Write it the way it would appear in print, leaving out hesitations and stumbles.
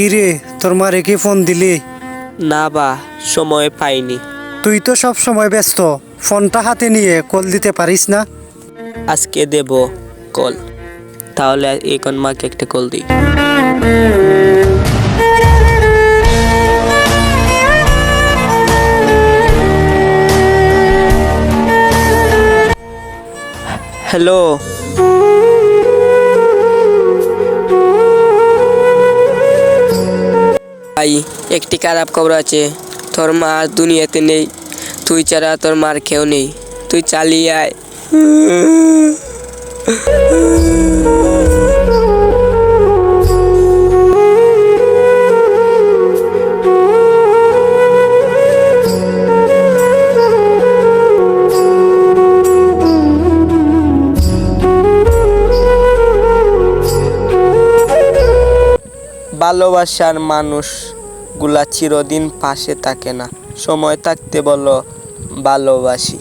কিরে, তোর মারে কি ফোন দিলি? না বা, সময় পাইনি। তুই তো সব সময় ব্যস্ত, ফোনটা হাতে নিয়ে কল দিতে পারিস না? আজকে দেব কল। তাহলে এখন মাকে একটা কল দিই। হ্যালো। ভাই, একটি খারাপ খবর আছে। তোর মা আর দুনিয়াতে নেই। তুই ছাড়া তোর মার কেউ নেই। তুই চালিয়ে আয়। ভালোবাসার মানুষগুলা চিরদিন পাশে থাকে না। সময় থাকতে বলো ভালোবাসি।